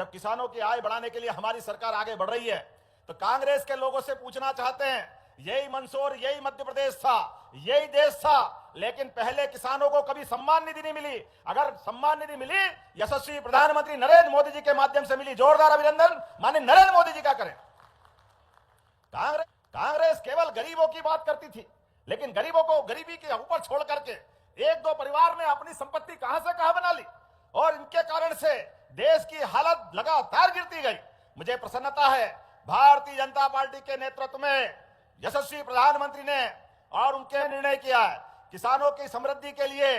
जब किसानों की आय बढ़ाने के लिए हमारी सरकार आगे बढ़ रही है, तो कांग्रेस के लोगों से पूछना चाहते हैं, यही मंदसौर, यही मध्य प्रदेश था, यही देश था, लेकिन पहले किसानों को कभी सम्मान निधि नहीं मिली। अगर सम्मान निधि मिली, यशस्वी प्रधानमंत्री नरेंद्र मोदी जी के माध्यम से मिली। जोरदार अभिनंदन माननीय नरेंद्र मोदी जी का करें। कांग्रेस केवल गरीबों की बात करती थी, लेकिन गरीबों को गरीबी के ऊपर छोड़ करके एक दो परिवार ने अपनी संपत्ति कहां से कहां बना ली, और इनके कारण से देश की हालत लगातार गिरती गई। मुझे प्रसन्नता है, भारतीय जनता पार्टी के नेतृत्व में यशस्वी प्रधानमंत्री ने और उनके निर्णय किया है, किसानों की समृद्धि के लिए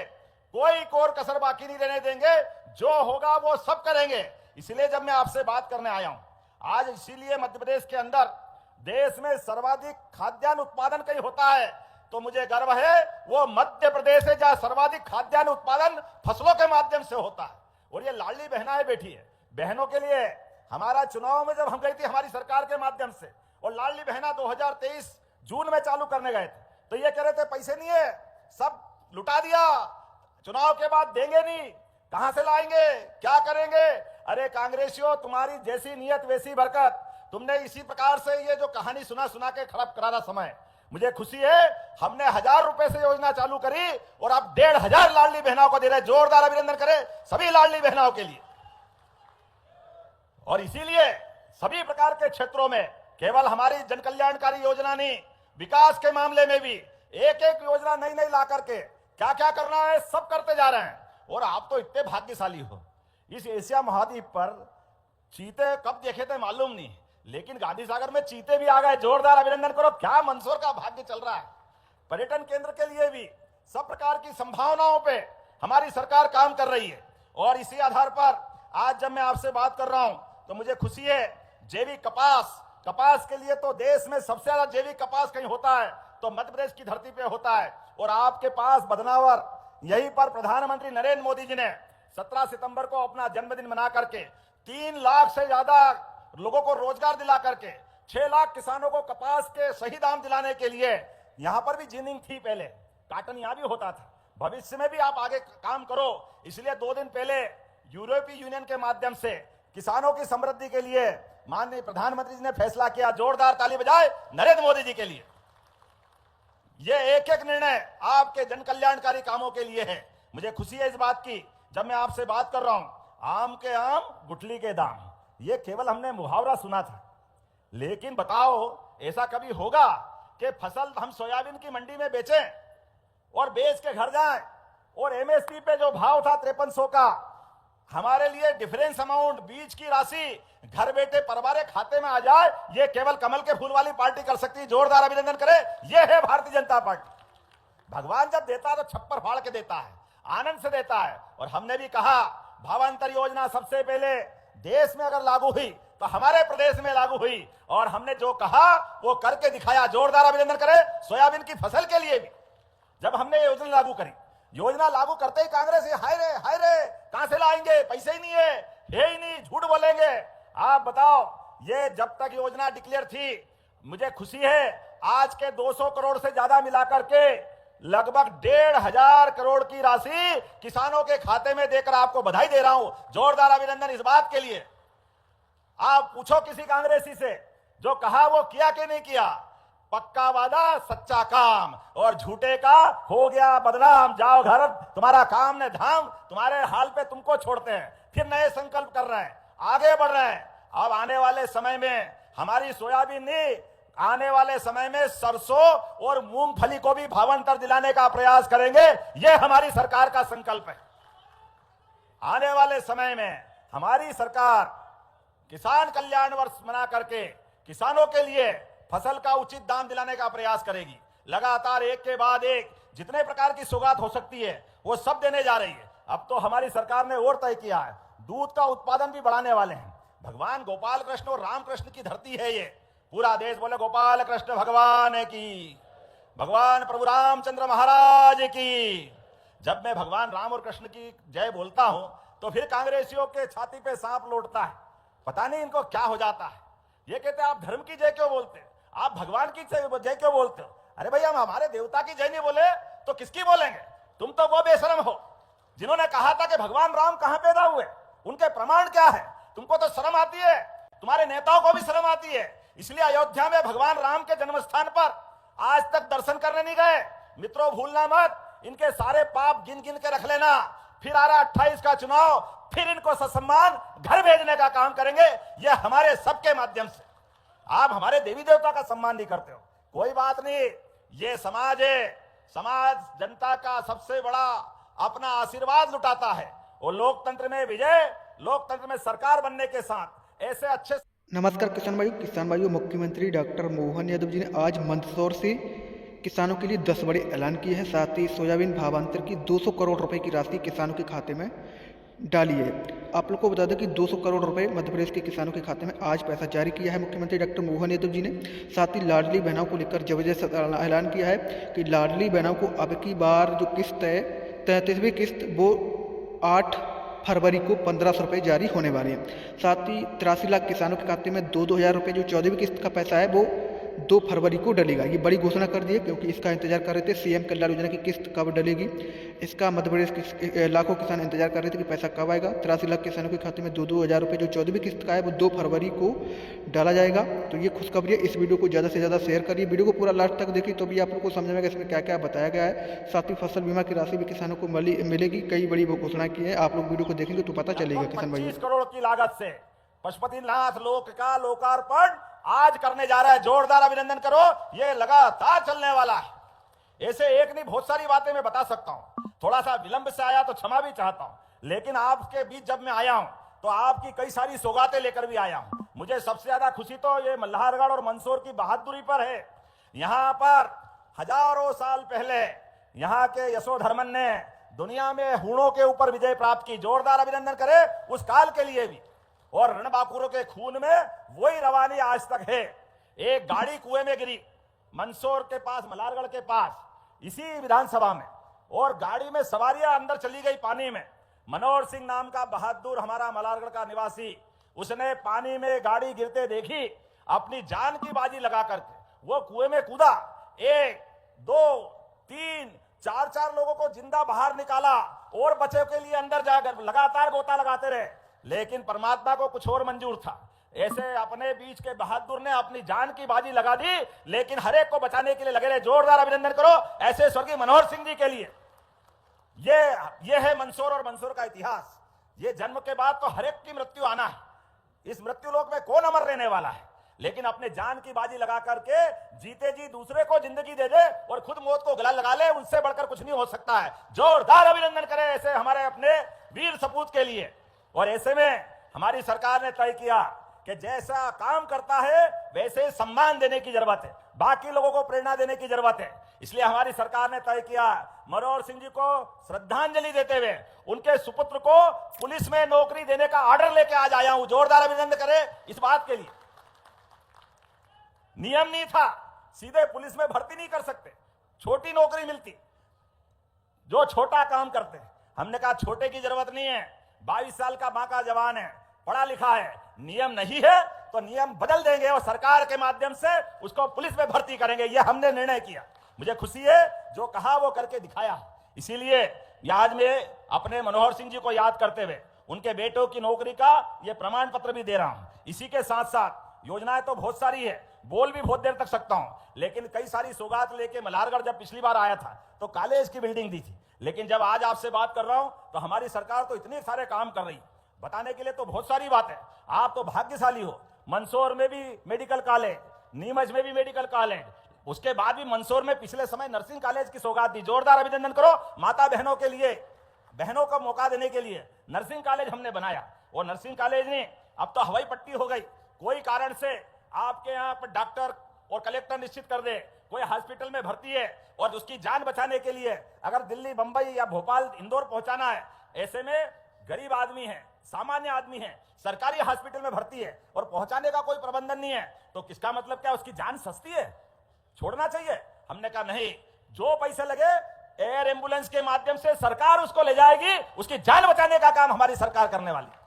कोई कोर कसर बाकी नहीं रहने देंगे, जो होगा वो सब करेंगे। इसलिए जब मैं आपसे बात करने आया हूं आज, इसीलिए मध्य प्रदेश के अंदर देश में सर्वाधिक खाद्यान्न उत्पादन कहीं होता है तो मुझे गर्व है, वो मध्य प्रदेश है जहां सर्वाधिक खाद्यान्न उत्पादन फसलों के माध्यम से होता है। और ये लाडली बहनाएं बैठी है, बहनों के लिए हमारा चुनाव में जब हम गई थी हमारी सरकार के माध्यम से, और लाडली बहना 2023 जून में चालू करने गए थे, तो ये कह रहे थे पैसे नहीं है, सब लुटा दिया, चुनाव के बाद देंगे नहीं, कहां से लाएंगे, क्या करेंगे। अरे कांग्रेसियों, तुम्हारी जैसी नियत वैसी बरकत। तुमने इसी प्रकार से ये जो कहानी सुना के खराब करारा समय, मुझे खुशी है हमने 1000 रुपए से योजना चालू करी और अब 1500 लाडली बहनों को दे रहे। जोरदार अभिनंदन करें सभी लाडली बहनों के लिए। और इसीलिए सभी प्रकार के क्षेत्रों में केवल हमारी जन कल्याणकारी योजना नहीं, विकास के मामले में भी एक एक योजना नई नई ला करके क्या क्या करना है सब करते जा रहे हैं। और आप तो इतने भाग्यशाली हो, इस एशिया महाद्वीप पर चीते कब देखे थे मालूम नहीं, लेकिन गांधी सागर में चीते भी आ गए। जोरदार अभिनंदन करो, क्या मंदसौर का भाग्य चल रहा है। पर्यटन केंद्र के लिए भी सब प्रकार की संभावनाओं पे हमारी सरकार काम कर रही है। और इसी आधार पर आज जब मैं आपसे बात कर रहा हूं तो मुझे खुशी है, जैविक कपास के लिए तो देश में सबसे ज्यादा जैविक कपास कहीं होता है तो मध्य प्रदेश की धरती पे होता है। और आपके पास बदनावर, यहीं पर प्रधानमंत्री नरेंद्र मोदी जी ने 17 सितंबर को अपना जन्मदिन मना करके 3 लाख से ज्यादा लोगों को रोजगार दिला करके 6 लाख किसानों को कपास के सही दाम दिलाने के लिए, यहां पर भी जिनिंग थी, पहले काटन यहां भी होता था, भविष्य में भी आप आगे काम करो। इसलिए 2 दिन पहले यूरोपीय यूनियन के माध्यम से किसानों की समृद्धि के लिए माननीय प्रधानमंत्री जी ने फैसला किया। जोरदार ताली बजाए नरेंद्र मोदी जी के लिए। ये एक एक निर्णय आपके जन कल्याणकारी कामों के लिए है। मुझे खुशी है इस बात की, जब मैं आपसे बात कर रहा हूं, आम के आम गुठली के दाम, ये केवल हमने मुहावरा सुना था, लेकिन बताओ ऐसा कभी होगा कि फसल हम सोयाबीन की मंडी में बेचें और बेच के घर जाएं और एमएसपी पे जो भाव था 5300 का, हमारे लिए डिफरेंस अमाउंट, बीज की राशि घर बैठे परिवार खाते में आ जाए, ये केवल कमल के फूल वाली पार्टी कर सकती है। जोरदार अभिनंदन करें, ये है भारतीय जनता पार्टी। भगवान जब देता है तो छप्पर फाड़ के देता है, आनंद से देता है। और हमने भी कहा भावांतर योजना सबसे पहले देश में अगर लागू हुई तो हमारे प्रदेश में लागू हुई, और हमने जो कहा वो करके दिखाया। जोरदार अभिनंदन करें सोयाबीन की फसल के लिए भी जब हमने योजना लागू करी, योजना लागू करते ही कांग्रेस ये हाय रे कहां से लाएंगे, पैसे ही नहीं है ही नहीं, झूठ बोलेंगे। आप बताओ, ये जब तक योजना डिक्लेयर थी, मुझे खुशी है आज के 200 करोड़ से ज्यादा मिलाकर के लगभग 1500 करोड़ की राशि किसानों के खाते में देकर आपको बधाई दे रहा हूं। जोरदार अभिनंदन इस बात के लिए। आप पूछो किसी कांग्रेसी से, जो कहा वो किया कि नहीं किया। पक्का वादा सच्चा काम, और झूठे का हो गया बदनाम। जाओ घर, तुम्हारा काम ने धाम, तुम्हारे हाल पे तुमको छोड़ते हैं। फिर नए संकल्प कर रहे हैं, आगे बढ़ रहे हैं। अब आने वाले समय में हमारी सोयाबीन नहीं, आने वाले समय में सरसों और मूंगफली को भी भावांतर दिलाने का प्रयास करेंगे। यह हमारी सरकार का संकल्प है। आने वाले समय में हमारी सरकार किसान कल्याण वर्ष मना करके किसानों के लिए फसल का उचित दाम दिलाने का प्रयास करेगी। लगातार एक के बाद एक जितने प्रकार की सौगात हो सकती है वो सब देने जा रही है। अब तो हमारी सरकार ने और तय किया है, दूध का उत्पादन भी बढ़ाने वाले हैं। भगवान गोपाल कृष्ण और रामकृष्ण की धरती है ये। पूरा देश बोले गोपाल कृष्ण भगवान की, भगवान प्रभु रामचंद्र महाराज की। जब मैं भगवान राम और कृष्ण की जय बोलता हूं तो फिर कांग्रेसियों के छाती पे सांप लौटता है। पता नहीं इनको क्या हो जाता है। ये कहते हैं आप धर्म की जय क्यों बोलते, आप भगवान की जय क्यों बोलते हो। अरे भाई, हम हमारे देवता की जय नहीं बोले तो किसकी बोलेंगे। तुम तो वो बेशरम हो जिन्होंने कहा था कि भगवान राम कहां पैदा हुए, उनके प्रमाण क्या है। तुमको तो शर्म आती है, तुम्हारे नेताओं को भी शर्म आती है। इसलिए अयोध्या में भगवान राम के जन्म स्थान पर आज तक दर्शन करने नहीं गए। मित्रों, भूलना मत, इनके सारे पाप गिन गिन के रख लेना। फिर आ रहा 28 का चुनाव, फिर इनको ससम्मान घर भेजने का काम करेंगे, ये हमारे सबके माध्यम से। आप हमारे देवी देवता का सम्मान नहीं करते हो, कोई बात नहीं, ये समाज है, समाज जनता का सबसे बड़ा अपना आशीर्वाद लुटाता है। और लोकतंत्र में विजय, लोकतंत्र में सरकार बनने के साथ ऐसे अच्छे। नमस्कार किसान भाइयों, मुख्यमंत्री डॉक्टर मोहन यादव जी ने आज मंदसौर से किसानों के लिए 10 बड़े ऐलान किए हैं। साथ ही सोयाबीन भावांतर की 200 करोड़ रुपए की राशि किसानों के खाते में डाली है। आप लोग को बता दें कि 200 करोड़ रुपए मध्य प्रदेश के किसानों के खाते में आज पैसा जारी किया है मुख्यमंत्री डॉक्टर मोहन यादव जी ने। साथ ही लाडली बहनों को लेकर जबरदस्त ऐलान किया है कि लाडली बहनों को अब की बार जो किस्त है 33वीं किस्त वो 8 फरवरी को 1500 रुपये जारी होने वाले हैं। साथ ही 83 लाख किसानों के खाते में 2-2 हज़ार रुपये जो 14वीं किस्त का पैसा है वो 2 फरवरी को डलेगा। ये बड़ी घोषणा कर दी है क्योंकि इसका इंतजार कर रहे थे सीएम कल्याण योजना की किस्त कब डलेगी। इसका मध्य प्रदेश के लाखों किसान इंतजार कर रहे थे कि पैसा कब आएगा। 83 लाख किसानों के खाते में 2-2 हज़ार रुपये जो 14वीं किस्त का है वो 2 फरवरी को डाला जाएगा। तो ये खुशखबरी है। इस वीडियो को ज़्यादा से ज़्यादा शेयर करिए, वीडियो को पूरा लास्ट तक देखिए तो भी आप लोग को समझ में आएगा इसमें क्या क्या बताया गया है। साथ ही फसल बीमा की राशि भी किसानों को मिलेगी। कई बड़ी घोषणा की है, आप लोग वीडियो को देखेंगे तो पता चलेगा। किसान भाई 25 करोड़ की लागत से पशुपतिनाथ लोक का लोकार्पण आज करने जा रहा है। जोरदार अभिनंदन करो, ये लगातार चलने वाला है। ऐसे एक नहीं बहुत सारी बातें मैं बता सकता हूं। थोड़ा सा विलंब से आया तो क्षमा भी चाहता हूं, लेकिन आपके बीच जब मैं आया हूं तो आपकी कई सारी सौगातें लेकर भी आया हूं। मुझे सबसे ज्यादा खुशी तो ये मल्हारगढ़ और मंदसौर की बहादुरी पर है। यहां पर हजारों साल पहले यहां के यशोधर्मन ने दुनिया में हूणों के ऊपर विजय प्राप्त की। जोरदार अभिनंदन करे उस काल के लिए भी। और रणबांकुरों के खून में वही रवानी आज तक है। एक गाड़ी कुएं में गिरी मंदसौर के पास, मल्हारगढ़ के पास, इसी विधानसभा में, और गाड़ी में सवारियां अंदर चली गई पानी में। मनोहर सिंह नाम का बहादुर हमारा मल्हारगढ़ का निवासी, उसने पानी में गाड़ी गिरते देखी, अपनी जान की बाजी लगा करके वो कुएं में कूदा। 1, 2, 3, 4 लोगों को जिंदा बाहर निकाला और बचे के लिए अंदर जाकर लगातार गोता लगाते रहे। लेकिन परमात्मा को कुछ और मंजूर था। ऐसे अपने बीच के बहादुर ने अपनी जान की बाजी लगा दी, लेकिन हर एक को बचाने के लिए लगे रहे। जोरदार अभिनंदन करो ऐसे स्वर्गीय मनोहर सिंह जी के लिए। ये है मंदसौर और मंदसौर का इतिहास। ये जन्म के बाद तो हर एक की मृत्यु आना है। इस मृत्यु लोक में कौन अमर रहने वाला है, लेकिन अपने जान की बाजी लगा करके जीते जी दूसरे को जिंदगी दे दे और खुद मौत को गला लगा ले, उनसे बढ़कर कुछ नहीं हो सकता है। जोरदार अभिनंदन करें ऐसे हमारे अपने वीर सपूत के लिए। और ऐसे में हमारी सरकार ने तय किया कि जैसा काम करता है वैसे सम्मान देने की जरूरत है, बाकी लोगों को प्रेरणा देने की जरूरत है। इसलिए हमारी सरकार ने तय किया मनोहर सिंह जी को श्रद्धांजलि देते हुए उनके सुपुत्र को पुलिस में नौकरी देने का ऑर्डर लेके आज आया हूं। जोरदार अभिनंदन करें इस बात के लिए। नियम नहीं था, सीधे पुलिस में भर्ती नहीं कर सकते, छोटी नौकरी मिलती जो छोटा काम करते हैं। हमने कहा छोटे की जरूरत नहीं है, 22 साल का बांका जवान है, पढ़ा लिखा है, नियम नहीं है तो नियम बदल देंगे और सरकार के माध्यम से उसको पुलिस में भर्ती करेंगे। यह हमने निर्णय किया। मुझे खुशी है, जो कहा वो करके दिखाया। इसीलिए आज मैं अपने मनोहर सिंह जी को याद करते हुए उनके बेटों की नौकरी का ये प्रमाण पत्र भी दे रहा हूं। इसी के साथ साथ योजनाएं तो बहुत सारी है, बोल भी बहुत देर तक सकता हूं, लेकिन कई सारी सौगात लेके मल्हारगढ़ जब पिछली बार आया था तो कॉलेज की बिल्डिंग दी थी, लेकिन जब आज आपसे बात कर रहा हूं तो हमारी सरकार तो इतने सारे काम कर रही, बताने के लिए तो बहुत सारी बात है। आप तो भाग्यशाली हो, मंदसौर में भी मेडिकल कॉलेज, नीमच में भी मेडिकल कॉलेज, उसके बाद भी मंदसौर में पिछले समय नर्सिंग कॉलेज की सौगात दी। जोरदार अभिनंदन करो माता बहनों के लिए, बहनों को मौका देने के लिए नर्सिंग कॉलेज हमने बनाया। और नर्सिंग कॉलेज ने अब तो हवाई पट्टी हो गई। कोई कारण से आपके यहाँ पर डॉक्टर और कलेक्टर निश्चित कर दे कोई हॉस्पिटल में भर्ती है और उसकी जान बचाने के लिए अगर दिल्ली, बंबई या भोपाल, इंदौर पहुंचाना है, ऐसे में गरीब आदमी है, सामान्य आदमी है, सरकारी हॉस्पिटल में भर्ती है और पहुंचाने का कोई प्रबंधन नहीं है, तो किसका मतलब क्या उसकी जान सस्ती है, छोड़ना चाहिए। हमने कहा नहीं, जो पैसे लगे एयर एम्बुलेंस के माध्यम से सरकार उसको ले जाएगी, उसकी जान बचाने का काम हमारी सरकार करने वाली।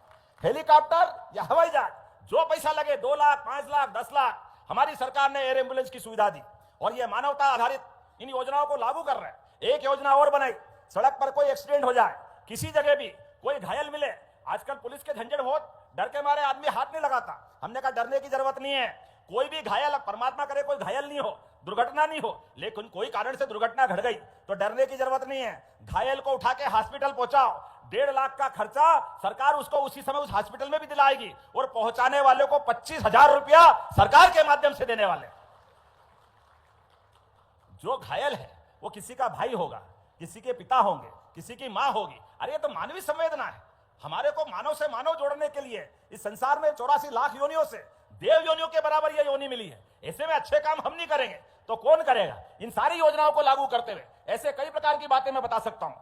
हेलीकॉप्टर या हवाई जहाज, जो पैसा लगे 2 लाख, 5 लाख, 10 लाख, हमारी सरकार ने एयर एम्बुलेंस की सुविधा दी। और ये मानवता आधारित इन योजनाओं को लागू कर रहे हैं। एक योजना और बनाई, सड़क पर कोई एक्सीडेंट हो जाए, किसी जगह भी कोई घायल मिले, आजकल पुलिस के झंझट बहुत डर के मारे आदमी हाथ नहीं लगाता। हमने कहा डरने की जरूरत नहीं है, कोई भी घायल, परमात्मा करे कोई घायल नहीं हो, दुर्घटना नहीं हो, लेकिन कोई कारण से दुर्घटना घट गई तो डरने की जरूरत नहीं है। घायल को उठा के हॉस्पिटल पहुंचाओ, 1.5 लाख का खर्चा सरकार उसको उसी समय उस हॉस्पिटल में भी दिलाएगी, और पहुंचाने वाले को 25,000 रुपया सरकार के माध्यम से देने वाले। जो घायल है वो किसी का भाई होगा, किसी के पिता होंगे, किसी की मां होगी। अरे ये तो मानवीय संवेदना है। हमारे को मानव से मानव जोड़ने के लिए इस संसार में 84 लाख योनियों से देव योनियों के बराबर ये योनि मिली है। ऐसे में अच्छे काम हम नहीं करेंगे तो कौन करेगा? इन सारी योजनाओं को लागू करते हुए ऐसे कई प्रकार की बातें मैं बता सकता हूं।